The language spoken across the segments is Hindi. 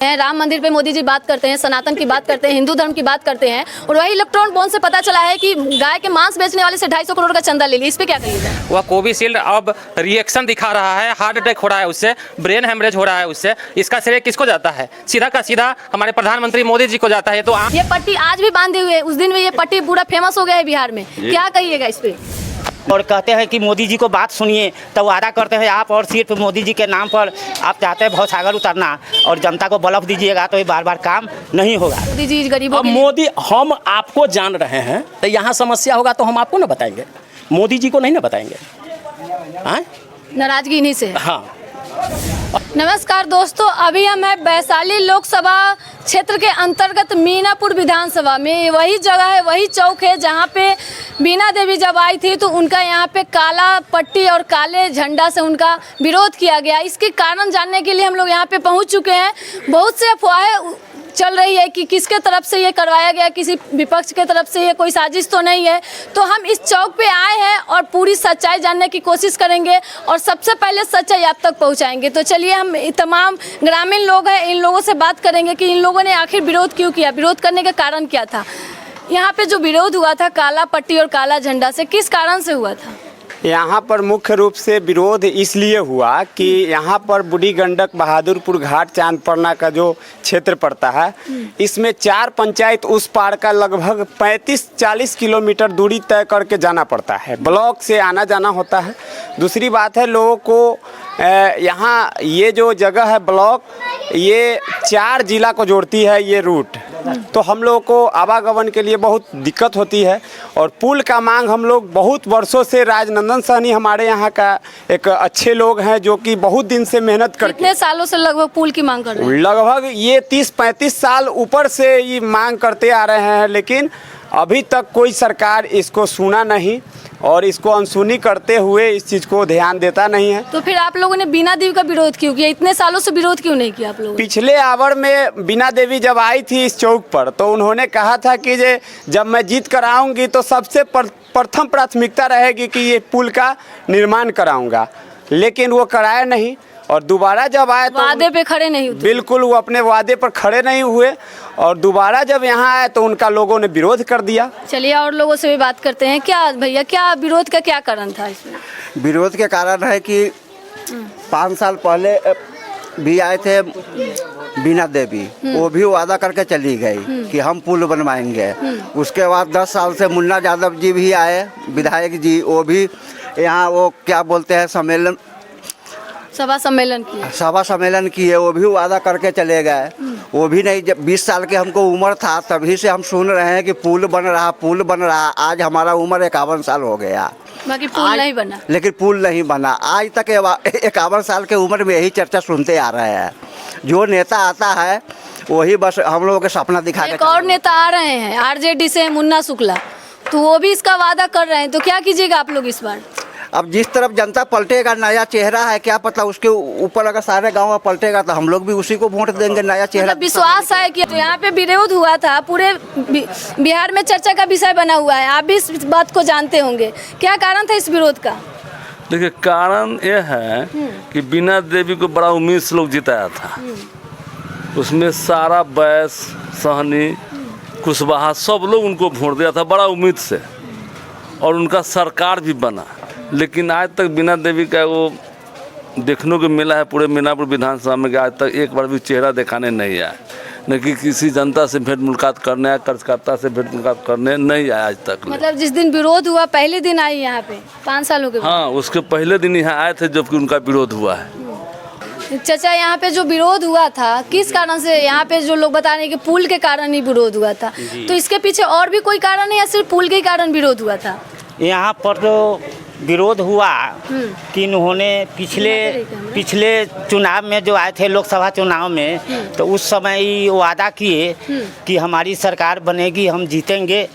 राम मंदिर पे मोदी जी बात करते हैं, सनातन की बात करते हैं, हिंदू धर्म की बात करते हैं, और वही इलेक्ट्रॉन बॉन्ड से पता चला है कि गाय के मांस बेचने वाले से 250 करोड़ का चंदा ले लिया। इस पे क्या कहिएगा? वह कोविशील्ड अब रिएक्शन दिखा रहा है, हार्ट अटैक हो रहा है उससे, ब्रेन हेमरेज हो रहा है उससे। इसका श्रेय किसको जाता है? सीधा का सीधा हमारे प्रधानमंत्री मोदी जी को जाता है। तो ये पट्टी आज भी बांधे हुए, उस दिन में ये पट्टी पूरा फेमस हो गया है बिहार में, क्या कहिएगा इस पे? और कहते हैं कि मोदी जी को बात सुनिए, तो वादा करते हैं आप, और सिर्फ मोदी जी के नाम पर आप चाहते हैं भवसागर उतरना और जनता को बलफ दीजिएगा, तो ये बार बार काम नहीं होगा। मोदी जी गरीबों अब के लिए- मोदी, हम आपको जान रहे हैं, तो यहाँ समस्या होगा तो हम आपको ना बताएंगे, मोदी जी को नहीं ना बताएंगे। हाँ नाराजगी इन्हीं से है। हाँ। नमस्कार दोस्तों, अभी हम हैं वैशाली लोकसभा क्षेत्र के अंतर्गत मीनापुर विधानसभा में। वही जगह है, वही चौक है जहां पे बीना देवी जब आई थी तो उनका यहां पे काला पट्टी और काले झंडा से उनका विरोध किया गया। इसके कारण जानने के लिए हम लोग यहां पे पहुंच चुके हैं। बहुत से अफवाहें चल रही है कि किसके तरफ से ये करवाया गया, किसी विपक्ष के तरफ से ये कोई साजिश तो नहीं है। तो हम इस चौक पे आए हैं और पूरी सच्चाई जानने की कोशिश करेंगे और सबसे पहले सच्चाई आप तक पहुंचाएंगे। तो चलिए, हम तमाम ग्रामीण लोग हैं, इन लोगों से बात करेंगे कि इन लोगों ने आखिर विरोध क्यों किया, विरोध करने का कारण क्या था। यहाँ पे जो विरोध हुआ था काला पट्टी और काला झंडा से, किस कारण से हुआ था? यहाँ पर मुख्य रूप से विरोध इसलिए हुआ कि यहाँ पर बूढ़ी गंडक, बहादुरपुर घाट, चांदपरना का जो क्षेत्र पड़ता है, इसमें 4 पंचायत उस पार का लगभग 35-40 किलोमीटर दूरी तय करके जाना पड़ता है। ब्लॉक से आना जाना होता है। दूसरी बात है, लोगों को यहाँ ये जो जगह है ब्लॉक, ये 4 जिला को जोड़ती है ये रूट, तो हम लोगों को आवागमन के लिए बहुत दिक्कत होती है। और पुल का मांग हम लोग बहुत वर्षों से, राजनंदन सहनी हमारे यहाँ का एक अच्छे लोग हैं जो कि बहुत दिन से मेहनत करके, कितने सालों से लगभग पुल की मांग कर रहे हैं? लगभग ये 30-35 साल ऊपर से ये मांग करते आ रहे हैं, लेकिन अभी तक कोई सरकार इसको सुना नहीं और इसको अनसुनी करते हुए इस चीज़ को ध्यान देता नहीं है। तो फिर आप लोगों ने बीना देवी का विरोध क्यों किया? इतने सालों से विरोध क्यों नहीं किया आप लोगों ने? पिछले आवर में बीना देवी जब आई थी इस चौक पर, तो उन्होंने कहा था कि जब मैं जीत कर आऊँगी तो सबसे प्रथम प्राथमिकता रहेगी कि ये पुल का निर्माण कराऊंगा, लेकिन वो कराया नहीं। और दोबारा जब आए तो वादे पे खड़े नहीं हुए। बिल्कुल, वो अपने वादे पर खड़े नहीं हुए और दोबारा जब यहाँ आए तो उनका लोगों ने विरोध कर दिया। चलिए और लोगों से भी बात करते हैं। क्या भैया, क्या विरोध का क्या कारण था इसमें? विरोध के कारण है कि 5 साल पहले भी आए थे बीना देवी, वो भी वादा करके चली गई कि हम पुल बनवाएंगे। उसके बाद 10 साल से मुन्ना यादव जी भी आए, विधायक जी, वो भी यहाँ वो क्या बोलते हैं सभा सम्मेलन किए, वो भी वादा करके चले गए। वो भी नहीं, जब 20 साल के हमको उम्र था तभी से हम सुन रहे हैं कि पुल बन रहा। आज हमारा उम्र 51 साल हो गया, बाकी पुल नहीं बना। लेकिन पुल नहीं बना। आज तक 51 साल के उम्र में यही चर्चा सुनते आ रहे हैं। जो नेता आता है वही बस हम लोगों के सपना दिखा के। एक और नेता आ रहे हैं आरजेडी से, मुन्ना शुक्ला, तो वो भी इसका वादा कर रहे हैं। तो क्या कीजिएगा आप लोग इस बार? अब जिस तरफ जनता पलटेगा, नया चेहरा है, क्या पता उसके ऊपर अगर सारे गांव में पलटेगा तो हम लोग भी उसी को वोट देंगे, नया चेहरा। विश्वास है कि तो यहाँ पे विरोध हुआ था, पूरे बिहार में चर्चा का विषय बना हुआ है, आप भी इस बात को जानते होंगे। क्या कारण था इस विरोध का? देखिए, कारण ये है कि बीना देवी को बड़ा उम्मीद से लोग जिताया था। उसमें सारा बैस, सहनी, कुशवाहा सब लोग उनको वोट दिया था बड़ा उम्मीद से, और उनका सरकार भी बना। लेकिन आज तक बीना देवी का वो देखने को मिला है पूरे मीनापुर विधानसभा में कि आज तक एक बार भी चेहरा दिखाने नहीं आया, न कि किसी जनता से भेंट मुलाकात करने आया, कार्यकर्ता से भेंट मुलाकात करने नहीं आया आज तक। मतलब जिस दिन विरोध हुआ पहले दिन आई यहाँ पे 5 सालों के बाद? हाँ, उसके पहले दिन यहाँ आए थे जबकि उनका विरोध हुआ है। चाचा, यहाँ पे जो विरोध हुआ था किस कारण से? यहाँ पे जो लोग बता रहे हैं कि पुल के कारण ही विरोध हुआ था, तो इसके पीछे और भी कोई कारण है या सिर्फ पुल के कारण विरोध हुआ था? यहाँ पर जो विरोध हुआ कि इन्होंने पिछले चुनाव में जो आए थे, लोकसभा चुनाव में, तो उस समय ही वादा किए कि हमारी सरकार बनेगी, हम जीतेंगे,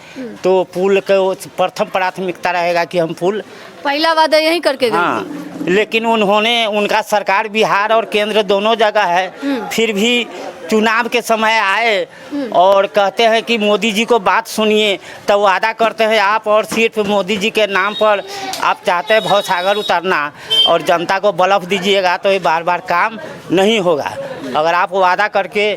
तो पुल को प्रथम प्राथमिकता रहेगा कि हम पुल। पहला वादा यही करके गए। हाँ, लेकिन उनका सरकार बिहार और केंद्र दोनों जगह है, फिर भी चुनाव के समय आए और कहते हैं कि मोदी जी को बात सुनिए, तो वादा करते हैं आप, और सिर्फ मोदी जी के नाम पर आप चाहते हैं भवसागर उतरना और जनता को बलफ दीजिएगा, तो ये बार बार काम नहीं होगा। अगर आप वादा करके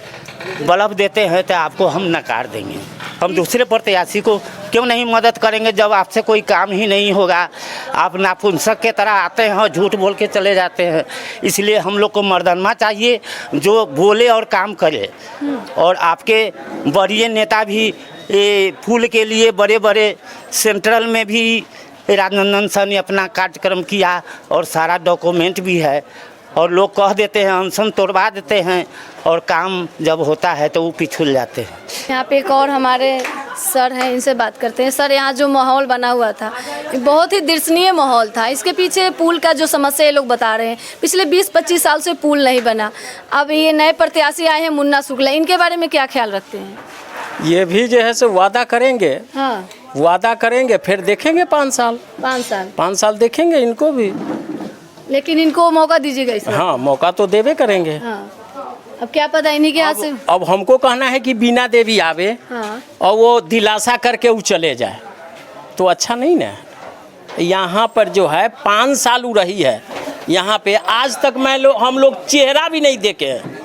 बल्ब देते हैं तो आपको हम नकार देंगे। हम दूसरे प्रत्याशी को क्यों नहीं मदद करेंगे जब आपसे कोई काम ही नहीं होगा। आप नापुंसक के तरह आते हैं और झूठ बोल के चले जाते हैं। इसलिए हम लोग को मर्दाना चाहिए जो बोले और काम करे। और आपके वरीय नेता भी ये फूल के लिए बड़े बड़े सेंट्रल में भी राजनंदन सर ने अपना कार्यक्रम किया और सारा डॉक्यूमेंट भी है। और लोग कह देते हैं, अनशन तोड़वा देते हैं और काम जब होता है तो वो पिछुल जाते हैं। यहाँ पे एक और हमारे सर हैं, इनसे बात करते हैं। सर, यहाँ जो माहौल बना हुआ था बहुत ही दर्शनीय माहौल था। इसके पीछे पुल का जो समस्या ये लोग बता रहे हैं, पिछले 20-25 साल से पुल नहीं बना। अब ये नए प्रत्याशी आए हैं मुन्ना शुक्ला, इनके बारे में क्या ख्याल रखते हैं? ये भी जो है सो वादा करेंगे, हाँ, वादा करेंगे, फिर देखेंगे 5 साल 5 साल देखेंगे इनको भी। लेकिन इनको मौका दीजिएगा इसमें। हाँ, मौका तो देवे करेंगे। हाँ, अब क्या पता इन्हीं के हाथ से। अब हमको कहना है कि बीना देवी आवे, हाँ, और वो दिलासा करके वो चले जाए तो अच्छा नहीं ना। यहाँ पर जो है 5 साल हो रही है, यहाँ पे आज तक हम लोग चेहरा भी नहीं देखे हैं।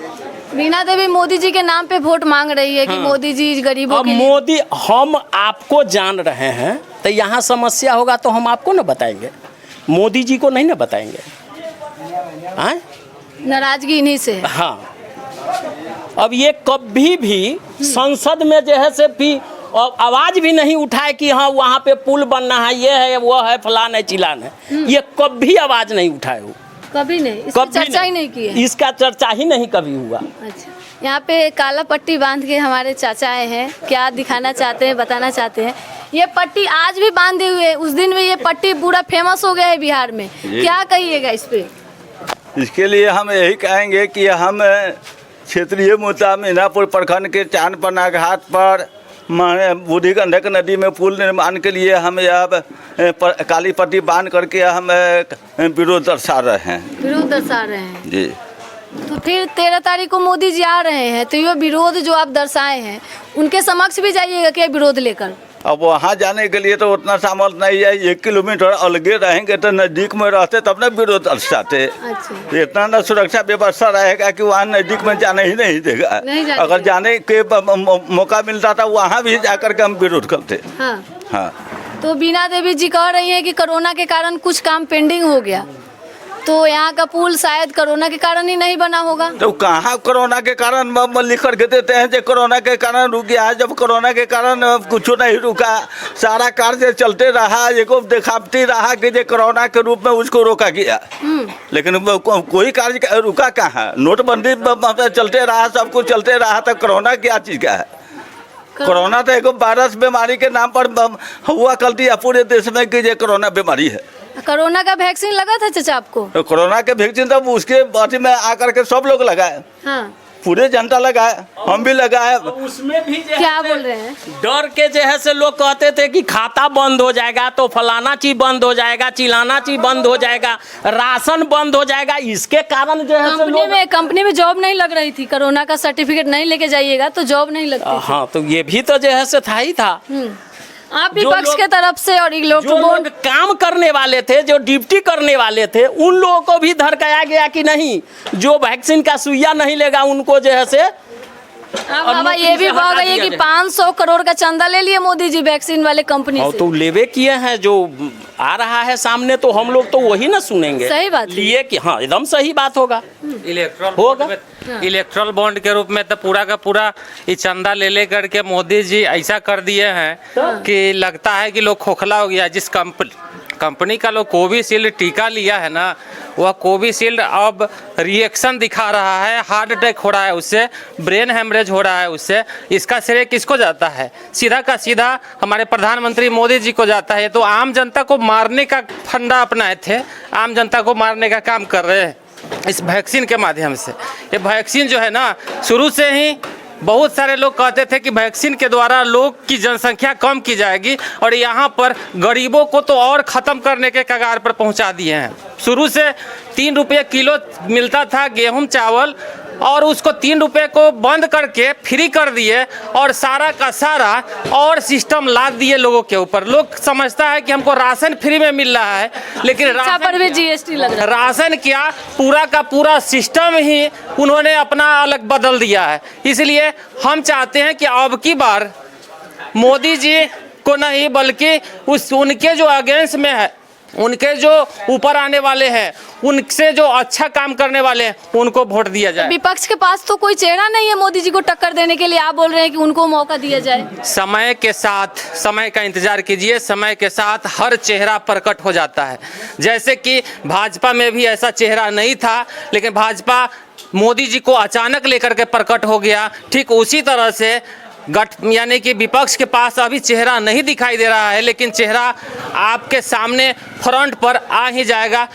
बीना देवी मोदी जी के नाम पे वोट मांग रही है कि मोदी जी गरीबों अब के लिए। मोदी, हम आपको जान रहे हैं तो यहाँ समस्या होगा तो हम आपको ना बताएंगे, मोदी जी को नहीं ना बताएंगे। हाँ, नाराजगी इन्हीं से है। हाँ, अब ये कभी भी संसद में जो है से भी आवाज भी नहीं उठाए कि हाँ वहाँ पे पुल बनना है, ये है वो है, फलान है चिलान है। ये कभी आवाज नहीं उठाए हो, कभी नहीं, इसकी चर्चा ही नहीं की है। इसका चर्चा ही नहीं कभी हुआ। अच्छा, यहाँ पे काला पट्टी बांध के हमारे चाचा आए हैं, क्या दिखाना चाहते हैं, बताना चाहते हैं? ये पट्टी आज भी बांधे हुए, उस दिन में ये पट्टी पूरा फेमस हो गया है बिहार में, क्या कहिएगा इस पे? इसके लिए हम यही कहेंगे कि हम क्षेत्रीय मुद्दा मीनापुर प्रखंड के चांदपन्ना घाट पर बूढ़ी गंडक नदी में पुल निर्माण के लिए हम अब काली पट्टी बांध करके हम विरोध दर्शा रहे हैं। विरोध दर्शा रहे हैं जी। तो फिर 13 तारीख को मोदी जी आ रहे हैं, तो ये विरोध जो आप दर्शाए हैं उनके समक्ष भी जाइएगा क्या विरोध लेकर? अब वहाँ जाने के लिए तो उतना सामर्थ्य नहीं है। 1 किलोमीटर अलगे रहेंगे तो नज़दीक में रहते तब ना विरोध दर्शाते। अच्छा, इतना ना सुरक्षा व्यवस्था रहेगा कि वहाँ नज़दीक में जाने ही नहीं देगा। अगर जाने के मौका मिलता था वहाँ भी जाकर के हम विरोध करते। हाँ, हाँ। तो बीना देवी जी कह रही है कि कोरोना के कारण कुछ काम पेंडिंग हो गया, तो यहाँ का पुल शायद कोरोना के कारण ही नहीं बना होगा। तो कहाँ कोरोना के कारण लिख करके देते हैं जो कोरोना के कारण रुक गया है? जब कोरोना के कारण कुछ नहीं रुका, सारा कार्य चलते रहा, एको दिखावती रहा कि जो कोरोना के रूप में उसको रोका गया, लेकिन कोई कार्य रुका कहाँ? नोटबंदी चलते रहा, सब कुछ चलते रहा, तो कोरोना क्या चीज़ का है? कोरोना तो एक वायरस बीमारी के नाम पर हुआ करती है पूरे देश में कि ये कोरोना बीमारी है। कोरोना का वैक्सीन लगा था चाचा आपको? तो कोरोना के वैक्सीन तो उसके बारे में आकर के सब लोग लगाए। हाँ, पूरे जनता लगाए, हम भी लगाए। उसमें भी क्या बोल रहे हैं? डर के जो है से लोग कहते थे कि खाता बंद हो जाएगा तो फलाना चीज बंद हो जाएगा, चिलाना चीज बंद हो जाएगा, राशन बंद हो जाएगा। इसके कारण जो है कंपनी में जॉब नहीं लग रही थी। कोरोना का सर्टिफिकेट नहीं लेके जाइएगा तो जॉब नहीं लगती। हाँ, तो ये भी तो जो है से था ही था। आप विपक्ष के तरफ से और जो लोग काम करने वाले थे, जो ड्यूटी करने वाले थे, उन लोगों को भी धड़काया गया कि नहीं, जो वैक्सीन का सुइया नहीं लेगा उनको जो है से। अब हवा ये भी कह गई है कि 500 करोड़ का चंदा ले लिए मोदी जी वैक्सीन वाले कंपनी से। तो लेवे किए हैं, जो आ रहा है सामने तो हम लोग तो वही ना सुनेंगे। सही बात लिए कि हाँ एकदम सही बात होगा। इलेक्ट्रल बॉन्ड के रूप में तो पूरा का पूरा ये चंदा ले करके मोदी जी ऐसा कर दिए हैं कि लगता है कि लोग खोखला हो गया। जिस कंपनी का लोग कोविशील्ड टीका लिया है ना, वह कोविशील्ड अब रिएक्शन दिखा रहा है, हार्ट अटैक हो रहा है उससे, ब्रेन हेमरेज हो रहा है उससे। इसका श्रेय किसको जाता है? सीधा का सीधा हमारे प्रधानमंत्री मोदी जी को जाता है। तो आम जनता को मारने का फंडा अपनाए थे, आम जनता को मारने का काम कर रहे हैं इस वैक्सीन के माध्यम से। ये वैक्सीन जो है ना, शुरू से ही बहुत सारे लोग कहते थे कि वैक्सीन के द्वारा लोग की जनसंख्या कम की जाएगी, और यहाँ पर गरीबों को तो और ख़त्म करने के कगार पर पहुँचा दिए हैं। शुरू से 3 रुपये किलो मिलता था गेहूं चावल, और उसको 3 रुपए को बंद करके फ्री कर दिए और सारा का सारा और सिस्टम लाद दिए लोगों के ऊपर। लोग समझता है कि हमको राशन फ्री में मिल रहा है, लेकिन शिक्षा पर भी जीएसटी लग रहा है। राशन क्या, पूरा का पूरा सिस्टम ही उन्होंने अपना अलग बदल दिया है। इसलिए हम चाहते हैं कि अब की बार मोदी जी को नहीं बल्कि उनके जो अगेंस्ट में है, उनके जो ऊपर आने वाले हैं, उनसे जो अच्छा काम करने वाले हैं, उनको वोट दिया जाए। विपक्ष के पास तो कोई चेहरा नहीं है मोदी जी को टक्कर देने के लिए, आप बोल रहे हैं कि उनको मौका दिया जाए। समय के साथ, समय का इंतजार कीजिए, समय के साथ हर चेहरा प्रकट हो जाता है। जैसे कि भाजपा में भी ऐसा चेहरा नहीं था, लेकिन भाजपा मोदी जी को अचानक लेकर के प्रकट हो गया। ठीक उसी तरह से यानी कि विपक्ष के पास अभी चेहरा नहीं दिखाई दे रहा है, लेकिन चेहरा आपके सामने फ्रंट पर आ ही जाएगा।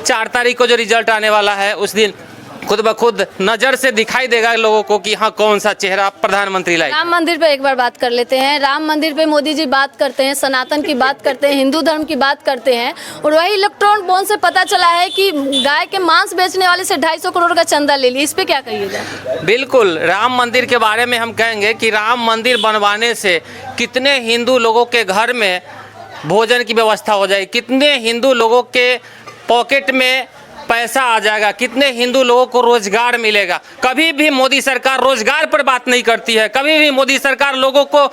4 तारीख को जो रिजल्ट आने वाला है, उस दिन खुद ब खुद नज़र से दिखाई देगा लोगों को कि हाँ कौन सा चेहरा प्रधानमंत्री लाए। राम मंदिर पे एक बार बात कर लेते हैं। राम मंदिर पे मोदी जी बात करते हैं, सनातन की बात करते हैं, हिंदू धर्म की बात करते हैं, और वही इलेक्ट्रॉन बॉन्ड से पता चला है कि गाय के मांस बेचने वाले से 250 करोड़ का चंदा ले लिया। इस पे क्या कहिएगा? बिल्कुल, राम मंदिर के बारे में हम कहेंगे कि राम मंदिर बनवाने से कितने हिंदू लोगों के घर में भोजन की व्यवस्था हो जाएगी, कितने हिंदू लोगों के पॉकेट में पैसा आ जाएगा, कितने हिंदू लोगों को रोजगार मिलेगा। कभी भी मोदी सरकार रोजगार पर बात नहीं करती है, कभी भी मोदी सरकार लोगों को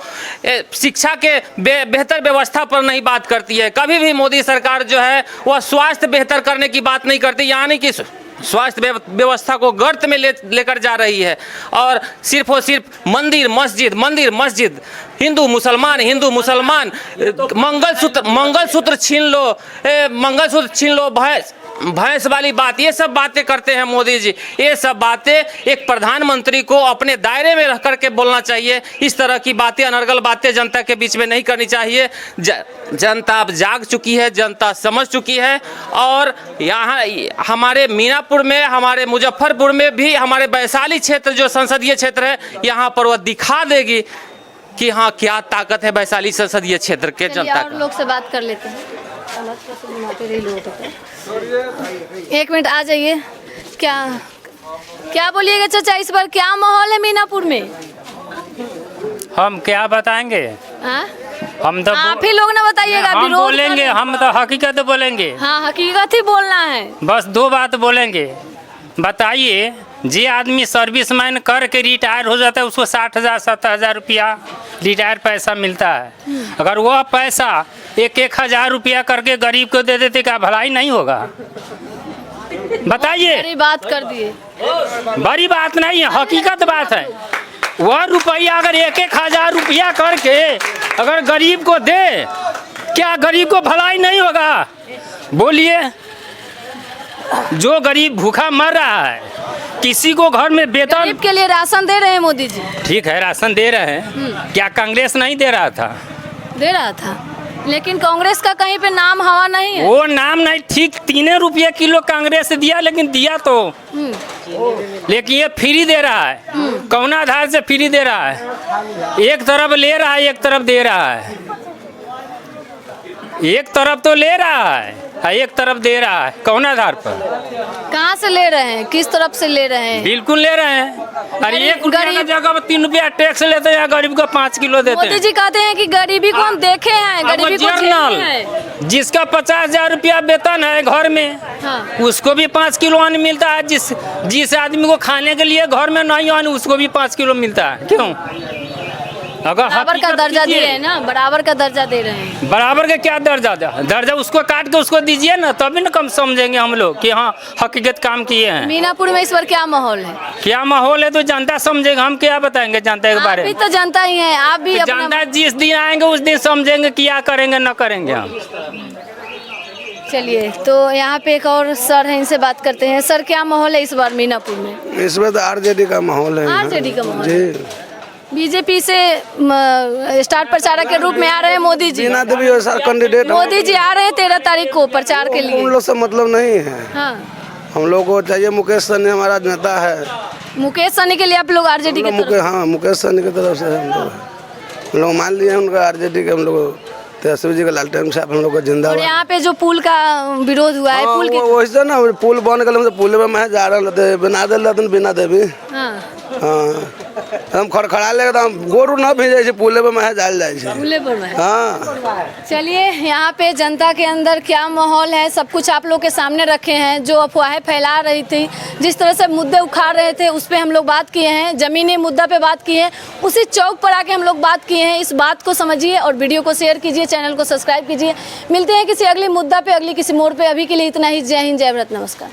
शिक्षा के बेहतर व्यवस्था पर नहीं बात करती है, कभी भी मोदी सरकार जो है वह स्वास्थ्य बेहतर करने की बात नहीं करती, यानी कि स्वास्थ्य व्यवस्था को गर्त में लेकर जा रही है। और सिर्फ और सिर्फ मंदिर मस्जिद, हिंदू मुसलमान मंगलसूत्र छीन लो भैंस वाली बात, ये सब बातें करते हैं मोदी जी। ये सब बातें एक प्रधानमंत्री को अपने दायरे में रह करके बोलना चाहिए। इस तरह की बातें, अनर्गल बातें जनता के बीच में नहीं करनी चाहिए। जनता अब जाग चुकी है, जनता समझ चुकी है। और यहाँ हमारे मीनापुर में, हमारे मुजफ्फरपुर में भी, हमारे वैशाली क्षेत्र जो संसदीय क्षेत्र है, यहाँ पर वह दिखा देगी कि हाँ क्या ताकत है वैशाली संसदीय क्षेत्र के जनता और लोग से बात कर लेते हैं। एक मिनट आ जाइए। क्या बोलिएगा चाचा, इस बार क्या माहौल है मीनापुर में? हम क्या बताएंगे? हम तो आप ही लोग ना बताइएगा। हम बोलेंगे, हम तो हकीकत बोलेंगे। हाँ, हकीकत ही बोलना है। बस 2 बात बोलेंगे। बताइए, जे आदमी सर्विसमैन करके रिटायर हो जाता है उसको 60,000 70,000 रुपया रिटायर पैसा मिलता है। अगर वह पैसा 1,000 रुपया करके गरीब को दे देते, क्या भलाई नहीं होगा? बताइए। बड़ी बात कर दिए। बड़ी बात नहीं है, हकीकत बात है। वह रुपया अगर 1,000 रुपया करके अगर गरीब को दे, क्या गरीब को भलाई नहीं होगा? बोलिए। जो गरीब भूखा मर रहा है, किसी को घर में वेतन, गरीब के लिए राशन दे रहे हैं मोदी जी। ठीक है, राशन दे रहे हैं। क्या कांग्रेस नहीं दे रहा था? दे रहा था, लेकिन कांग्रेस का कहीं पे नाम हवा नहीं है। वो नाम नहीं, ठीक 3 रुपये किलो कांग्रेस दिया, लेकिन दिया तो, लेकिन ये फ्री दे रहा है। कौन आधार से फ्री दे रहा है? एक तरफ ले रहा है, एक तरफ दे रहा है। एक तरफ तो ले रहा है, एक तरफ दे रहा है। कौन आधार पर? कहाँ से ले रहे हैं, किस तरफ से ले रहे हैं? बिल्कुल ले रहे हैं। अरे 1 रुपया की जगह 3 रुपया टैक्स लेते हैं, गरीब को 5 किलो देते हैं। मोदी जी कहते हैं कि गरीबी को हम देखे हैं, गरीबी को झेले हैं। जिसका 50,000 रुपया वेतन है घर में, हाँ। उसको भी 5 किलो अन्न मिलता है। जिस आदमी को खाने के लिए घर में नहीं अन्न, उसको भी 5 किलो मिलता है। क्यों? अगर बराबर का दर्जा दिए है ना, बराबर का दर्जा दे रहे हैं। बराबर का क्या दर्जा उसको काट के उसको दीजिए ना, तभी ना कम समझेंगे हम लोग कि हाँ हकीकत काम किए हैं। मीनापुर में इस बार क्या माहौल है? क्या माहौल है तो जनता समझेगा। हम क्या बताएंगे जनता के बारे में? आप भी तो जनता ही है, आप भी। जनता जिस दिन आएंगे उस दिन समझेंगे क्या करेंगे न करेंगे हम। चलिए, तो यहाँ पे एक और सर है, इनसे बात करते हैं। सर, क्या माहौल है इस बार मीनापुर में? इस बार तो आरजेडी का माहौल है। आरजेडी का माहौल जी। बीजेपी से स्टार प्रचारक के रूप में आ रहे हैं मोदी जी। बीना देवी कैंडिडेट मोदी जी आ रहे हैं 13 तारीख को प्रचार के लिए। उन लोग से मतलब नहीं है। हाँ। हम लोग को चाहिए मुकेश सहनी हमारा नेता है। मुकेश सहनी के लिए आप लोग आरजेडी के तरफ? हाँ, मुकेश सहनी की तरफ से हम लोग मान लिए हैं उनका आरजेडी के। हम लोग तेजस्वी जी का लालटेन साहब हम लोग को और जिंदाबाद। यहाँ पे जो पुल का विरोध हुआ है, पुल के वैसे ना पुल बन गए तो पुल में मैं जा रहा रहते बिना दे रहते बिना देवी। हाँ हाँ हम खड़खड़ा ले तो हम गोरू ना भेजे छे पुल पे मैं जाल जाए छे। पुले पर में। हाँ चलिए, यहाँ पे जनता के अंदर क्या माहौल है सब कुछ आप लोग के सामने रखे हैं। जो अफवाहें फैला रही थी, जिस तरह से मुद्दे उखाड़ रहे थे, उस पे हम लोग बात किए हैं। जमीनी मुद्दा पे बात किए हैं, उसी चौक पर आके हम लोग बात किए हैं। इस बात को समझिए और वीडियो को शेयर कीजिए, चैनल को सब्सक्राइब कीजिए। मिलते हैं किसी अगली मुद्दा पे, अगली किसी मोड़ पे। अभी के लिए इतना ही। जय हिंद, जय भारत, नमस्कार।